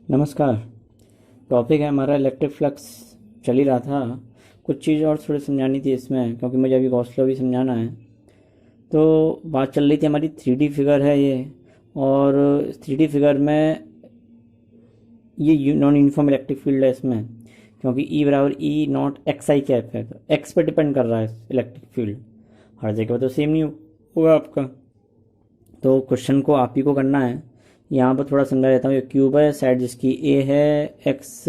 नमस्कार। टॉपिक है हमारा इलेक्ट्रिक फ्लक्स। चल ही रहा था, कुछ चीज़ और थोड़ी समझानी थी इसमें, क्योंकि मुझे अभी गॉस लॉ भी समझाना है। तो बात चल रही थी हमारी 3D फिगर है ये, और 3D फिगर में ये नॉन यूनिफॉर्म इलेक्ट्रिक फील्ड है इसमें, क्योंकि ई बराबर ई नॉट एक्स आई कैप है, तो एक्स पर डिपेंड कर रहा है इलेक्ट्रिक फील्ड। हर जगह पर तो सेम नहीं होगा आपका, तो क्वेश्चन को आप ही को करना है। यहाँ पर थोड़ा समझा देता हूँ। ये क्यूब है, साइड जिसकी ए है, एक्स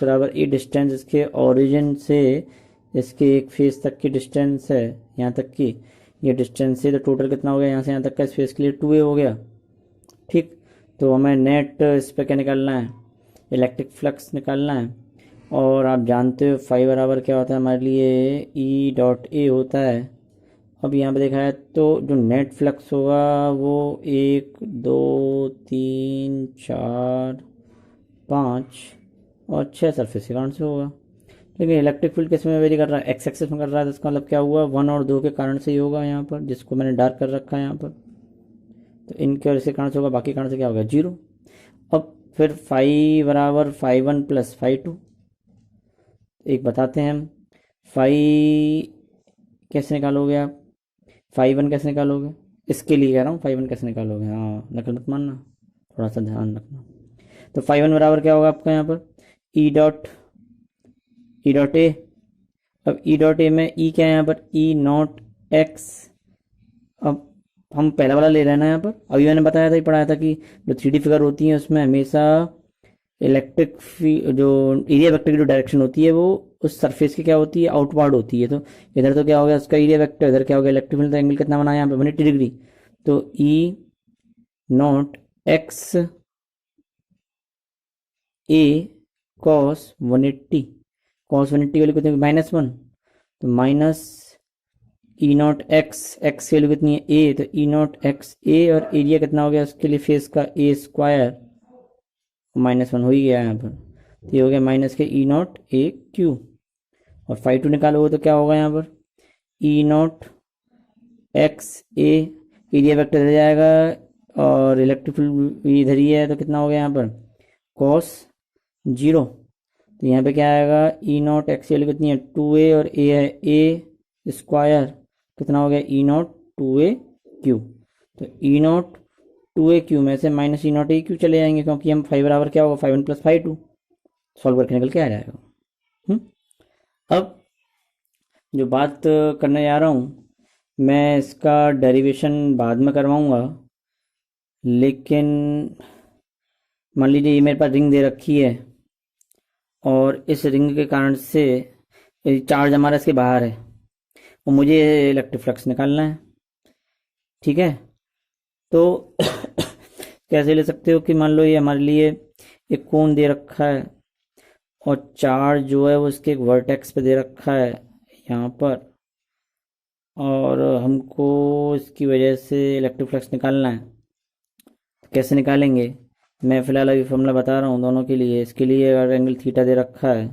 बराबर ए डिस्टेंस इसके ओरिजिन से इसके एक फेस तक की डिस्टेंस है, यहाँ तक की ये डिस्टेंस है। तो टोटल कितना हो गया यहाँ से यहाँ तक का, इस फेस के लिए 2a हो गया। ठीक, तो हमें नेट इस पर क्या निकालना है, इलेक्ट्रिक फ्लक्स निकालना है। और आप जानते हो फाई बराबर क्या होता है हमारे लिए, ई डॉट ए होता है। अब यहाँ पे देखा है तो जो नेट फ्लक्स होगा वो 1 2 3 4 5 और 6 सरफेस के कारण से होगा। लेकिन इलेक्ट्रिक फील्ड किस में वेरी कर रहा है, एक्स एक्सेस में कर रहा है, तो इसका मतलब क्या हुआ, 1 और 2 के कारण से ही होगा यहाँ पर, जिसको मैंने डार्क कर रखा है यहाँ पर। तो इनके वजह से कारण से होगा, बाकी कारण से क्या होगा, 0। अब फिर फाई बराबर फाई 1 प्लस फाई 2। एक बताते हैं हम, फाई कैसे निकालोगे आप, फाई 1 कैसे निकालोगे, इसके लिए कह रहा हूँ, फाई 1 कैसे निकालोगे, हाँ नकल मत मानना, थोड़ा सा ध्यान रखना। तो फाई 1 बराबर क्या होगा आपका यहाँ पर, ई डॉट ए। अब ई डॉट ए में ई क्या है यहाँ पर, ई नॉट एक्स। अब हम पहला वाला ले रहे हैं ना यहाँ पर, अभी मैंने बताया था, ही पढ़ाया था कि जो 3D फिगर होती है उसमें हमेशा इलेक्ट्रिक जो एरिया वेक्टर की जो डायरेक्शन होती है वो उस सरफेस की क्या होती है, आउटवर्ड होती है। तो इधर तो क्या हो गया उसका एरिया वेक्टर, इधर क्या हो गया इलेक्ट्रिक फील्ड। एंगल कितना बना यहाँ पे, 180 डिग्री। तो E naught x a cos 180, cos 180 वाली कितनी, -1। तो minus E naught x, x की वैल्यू कितनी है, ए, तो ई नॉट एक्स ए, और एरिया कितना हो गया उसके लिए फेस का, ए स्क्वायर, -1 हो ही गया यहाँ पर। तो ये हो गया माइनस के ई नॉट ए क्यू। और फाई 2 निकालोगे तो क्या होगा यहाँ पर, E naught x a, area vector इधर जाएगा और इलेक्ट्रिक फील्ड भी इधर ही है, तो कितना हो गया यहाँ पर, कॉस 0। तो यहाँ पे क्या आएगा, ई नॉट एक्स की वैल्यू कितनी है, 2a, और ए है ए स्क्वायर, कितना हो गया, ई नॉट 2a क्यू। तो ई नॉट 2a क्यू में से minus E naught a Q चले जाएंगे, क्योंकि हम फाई बराबर क्या होगा, फाई 1 प्लस फाई 2, सॉल्व करके निकल के आ जाएगा। अब जो बात करने जा रहा हूँ, मैं इसका डेरिवेशन बाद में करवाऊँगा, लेकिन मान लीजिए ये मेरे पास रिंग दे रखी है, और इस रिंग के कारण से चार्ज हमारा इसके बाहर है, और मुझे इलेक्ट्रिक फ्लक्स निकालना है। ठीक है, तो कैसे ले सकते हो कि मान लो ये हमारे लिए एक कोन दे रखा है, और चार्ज जो है वो इसके एक वर्टेक्स पे दे रखा है यहाँ पर, और हमको इसकी वजह से इलेक्ट्रिक फ्लक्स निकालना है। तो कैसे निकालेंगे, मैं फ़िलहाल अभी फॉर्मूला बता रहा हूँ दोनों के लिए। इसके लिए अगर एंगल थीटा दे रखा है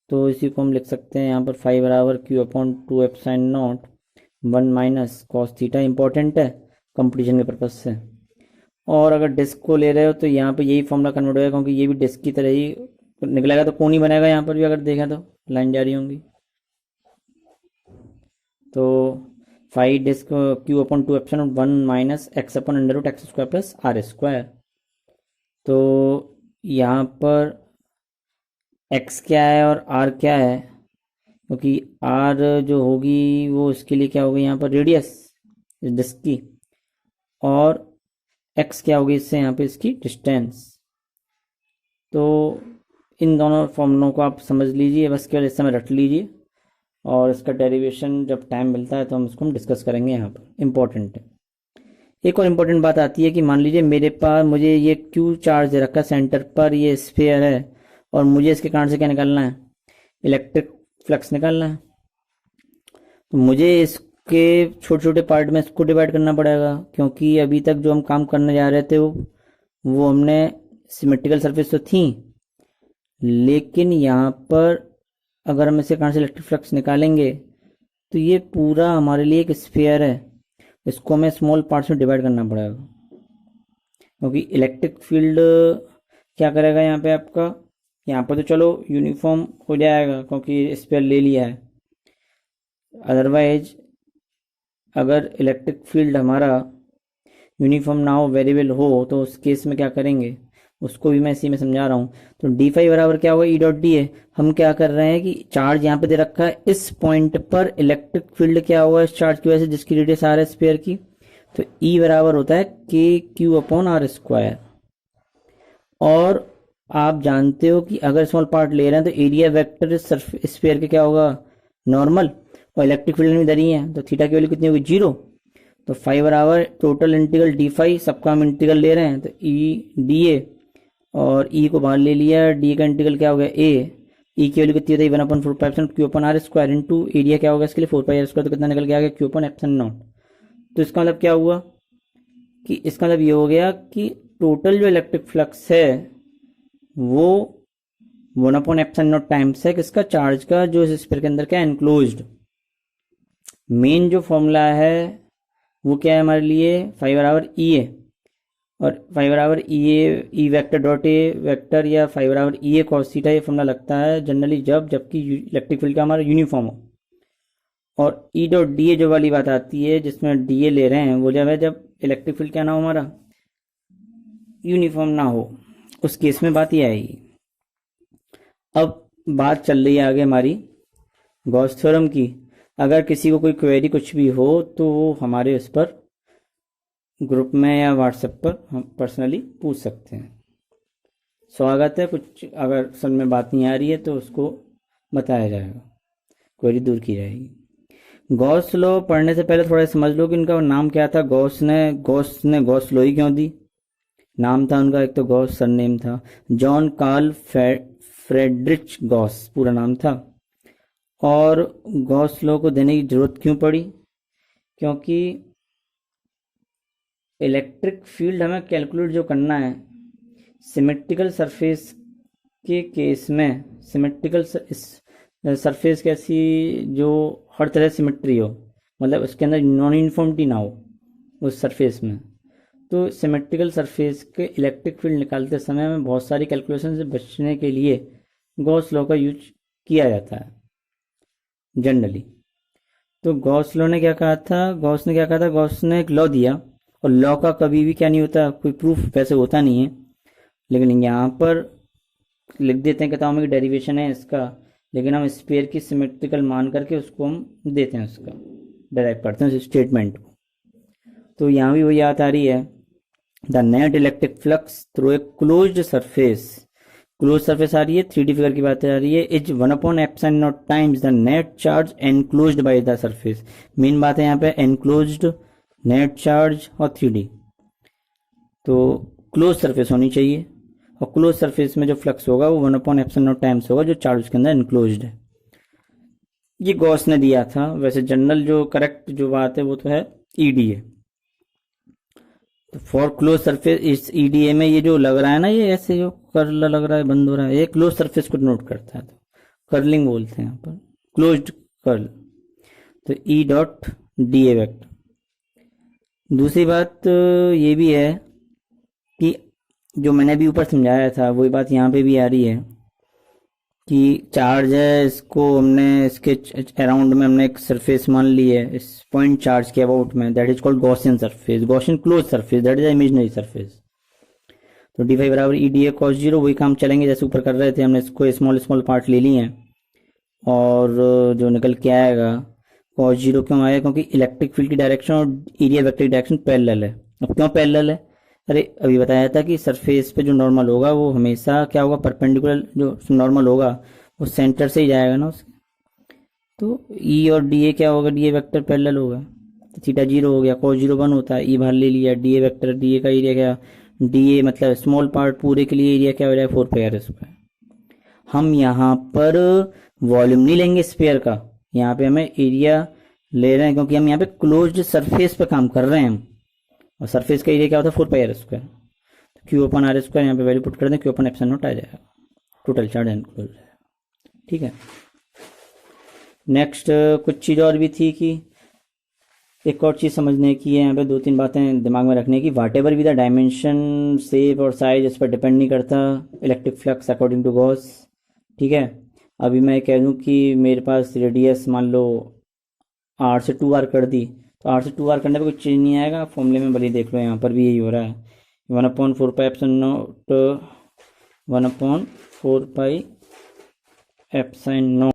तो इसी को हम लिख सकते हैं यहाँ पर, फाई बराबर Q/2 epsilon not 1 minus cos theta. Important है कंपटीशन के पर्पज से। और अगर डिस्क को ले रहे हो तो यहाँ पे यही फॉर्मूला कन्वर्ट होगा, क्योंकि ये भी डिस्क की तरह ही निकलेगा, तो कौन ही बनेगा यहाँ पर भी, अगर देखें तो लाइन जा रही होंगी। तो phi disc Q/2 epsilon 1 minus x/√x² plus r²। तो यहाँ पर x क्या है और r क्या है, क्योंकि r जो होगी वो इसके लिए क्या होगी यहाँ पर, रेडियस इस डिस्क की, और x क्या होगी इससे यहाँ पे इसकी डिस्टेंस। तो इन दोनों फॉर्मूलों को आप समझ लीजिए, बस केवल इस समय रट लीजिए, और इसका डेरिवेशन जब टाइम मिलता है तो हम इसको डिस्कस करेंगे यहाँ पर, इम्पोर्टेंट है। एक और इम्पोर्टेंट बात आती है कि मान लीजिए मेरे पास, मुझे ये क्यू चार्ज दे रखा है सेंटर पर, ये स्फीयर है, और मुझे इसके कारण से क्या निकालना है, इलेक्ट्रिक फ्लक्स निकालना है। तो मुझे इसके छोटे छोटे पार्ट में इसको डिवाइड करना पड़ेगा, क्योंकि अभी तक जो हम काम करने जा रहे थे वो हमने सिमेट्रिकल सरफेस तो थी, लेकिन यहाँ पर अगर हम इसके कारण से इलेक्ट्रिक फ्लक्स निकालेंगे तो ये पूरा हमारे लिए एक स्फीयर है, इसको हमें स्मॉल पार्ट्स में डिवाइड करना पड़ेगा, क्योंकि इलेक्ट्रिक फील्ड क्या करेगा यहाँ पे आपका, यहाँ पर तो चलो यूनिफॉर्म हो जाएगा क्योंकि स्पेयर ले लिया है। अदरवाइज अगर इलेक्ट्रिक फील्ड हमारा यूनिफॉर्म ना हो, वेरिएबल हो, तो उस केस में क्या करेंगे उसको भी मैं इसी में समझा रहा हूँ। तो डी फाई बराबर क्या होगा, ई डॉट डी है। हम क्या कर रहे हैं कि चार्ज यहाँ पे दे रखा है, इस पॉइंट पर इलेक्ट्रिक फील्ड क्या होगा इस चार्ज की वजह से जिसकी रेडियस आर है स्पेयर की, तो ई बराबर होता है के क्यू अपॉन आर स्क्वायर। और आप जानते हो कि अगर स्मॉल पार्ट ले रहे हैं तो एरिया वेक्टर स्पेयर के क्या होगा, नॉर्मल, और इलेक्ट्रिक फील्ड में दरी है तो थीटा की वैल्यू कितनी होगी, 0। तो फाई बराबर टोटल इंटीग्रल डी फाई, सबका हम इंटीग्रल ले रहे हैं तो ई डी ए, और ई को बाहर ले लिया, डी का इंटीग्रल क्या हो गया ए, ई की वैल्यू कितनी होती है 1/4 Q upon R square into area क्या होगा इसके लिए 4 पाई स्क्वायर, तो कितना निकल के आ गया क्यू अपन एप्सिलॉन नॉट। तो इसका मतलब क्या हुआ कि इसका मतलब ये हो गया कि टोटल जो इलेक्ट्रिक फ्लक्स है वो 1/एप्सिलॉन नॉट टाइम्स है किसका, चार्ज का, जो इस स्फीयर के अंदर क्या एनक्लोज्ड। मेन जो फॉर्मूला है वो क्या है हमारे लिए, फाई बराबर ई ए, और फाई बराबर E a E vector dot a vector, या फाई बराबर ई ए कॉस थीटा, ये फॉर्मूला लगता है जनरली जबकि इलेक्ट्रिक फील्ड का हमारा यूनिफॉर्म हो। और ई डॉट डी ए जो वाली बात आती है जिसमें डी ए ले रहे हैं वो जब है जब इलेक्ट्रिक फील्ड क्या ना हो हमारा यूनिफॉर्म ना हो, उस केस में बात ये आएगी। अब बात चल रही है आगे हमारी गॉस थ्योरम की। अगर किसी को कोई क्वेरी कुछ भी हो तो वो हमारे उस पर ग्रुप में या व्हाट्सएप पर हम पर्सनली पूछ सकते हैं। स्वागत है, कुछ अगर समझ में बात नहीं आ रही है तो उसको बताया जाएगा, क्वेरी दूर की जाएगी। गॉस लॉ पढ़ने से पहले थोड़ा समझ लो कि इनका नाम क्या था। गॉस ने गॉस लॉ ही क्यों दी, नाम था उनका, एक तो गॉस सरनेम था, जॉन कार्ल फ्रेडरिच गॉस पूरा नाम था। और गॉस लॉ को देने की जरूरत क्यों पड़ी, क्योंकि इलेक्ट्रिक फील्ड हमें कैलकुलेट जो करना है सिमेट्रिकल सरफेस के केस में, सिमेट्रिकल सरफेस कैसी जो हर तरह सिमेट्री हो, मतलब उसके अंदर नॉन यूनिफॉर्मिटी ना हो उस सरफेस में, तो सिमेट्रिकल सरफेस के इलेक्ट्रिक फील्ड निकालते समय में बहुत सारी कैलकुलेशन से बचने के लिए गॉस लॉ का यूज किया जाता है जनरली। तो गॉस लॉ ने क्या कहा था, गॉस ने एक लॉ दिया, और लॉ का कभी भी क्या नहीं होता, कोई प्रूफ वैसे होता नहीं है, लेकिन यहाँ पर लिख देते हैं किताबों में डेरिवेशन है इसका, लेकिन हम स्पेयर की सिमेट्रिकल मान करके उसको हम देते हैं, उसका डेराइव करते हैं उस स्टेटमेंट को। तो यहाँ भी वही याद आ रही है, the net electric flux through a closed surface आ रही है, 3D फिगर की बात आ रही है, इज 1/एप्सिलॉन naught times the net charge enclosed by the surface. मेन बात है यहाँ पे एनक्लोज्ड, नेट चार्ज और 3D, तो क्लोज सरफेस होनी चाहिए, और क्लोज सरफेस में जो फ्लक्स होगा वो 1/एप्सिलॉन नॉट टाइम्स होगा जो चार्ज के अंदर एनक्लोज्ड है। ये गॉस ने दिया था, वैसे जनरल जो करेक्ट जो बात है वो तो है ईडीए। तो फॉर क्लोज सरफेस इस ईडीए में ये जो लग रहा है ना, ये ऐसे जो कर्ल लग रहा है, बंद हो रहा है, ये क्लोज सरफेस को नोट करता है, तो कर्लिंग बोलते हैं यहाँ पर, क्लोज्ड कर्ल। तो E dot D A vector. दूसरी बात ये भी है कि जो मैंने अभी ऊपर समझाया था वही बात यहाँ पे भी आ रही है कि चार्ज है, इसको हमने इसके अराउंड में हमने एक सरफेस मान ली है, इस पॉइंट चार्ज के अबाउट में, that is called Gaussian surface, Gaussian close surface, that is imaginary surface. तो डी फाई बराबर E D A cos zero, वही काम चलेंगे जैसे ऊपर कर रहे थे, हमने इसको स्मॉल पार्ट ले लिए हैं, और जो निकल के आएगा कॉस जीरो क्यों आएगा, क्योंकि इलेक्ट्रिक फील्ड की डायरेक्शन और एरिया वेक्टर की डायरेक्शन पैरेलल है। अब क्यों पैरेलल है, अरे अभी बताया था कि सरफेस पे जो नॉर्मल होगा वो हमेशा क्या होगा, परपेंडिकुलर जो नॉर्मल होगा वो सेंटर से ही जाएगा ना उसके, तो ई और डी ए क्या होगा, डी ए वेक्टर पैरेलल होगा, तो थीटा 0 हो गया, कॉस 0 1 होता है, ई बाहर ले लिया, D A vector, D A का एरिया क्या, डी ए मतलब स्मॉल पार्ट पूरे के लिए एरिया क्या हो जाएगा 4πr²। हम यहाँ पर वॉल्यूम नहीं लेंगे स्पेयर का, यहाँ पे हमें एरिया ले रहे हैं क्योंकि हम यहाँ पे क्लोज्ड सरफेस पे काम कर रहे हैं, और सरफेस का एरिया क्या होता है 4πr²। Q upon R square यहाँ पे वैल्यू पुट कर दें, क्यू अपन एप्सिलॉन नॉट आ जाएगा, टोटल चार्ज एनक्लोज है। ठीक है, नेक्स्ट कुछ चीज़ और भी थी कि एक और चीज़ समझने की है, यहाँ पे दो तीन बातें दिमाग में रखने की। वाट एवर भी द डायमेंशन, शेप और साइज इस पर डिपेंड नहीं करता electric flux according to Gauss. ठीक है, अभी मैं कह दूँ कि मेरे पास रेडियस मान लो आर से 2r कर दी, तो आर से 2r करने पे कुछ चेंज नहीं आएगा फॉर्मूले में, भले ही देख लो यहाँ पर भी यही हो रहा है। 1/4 pi epsilon not 1/4 pi epsilon not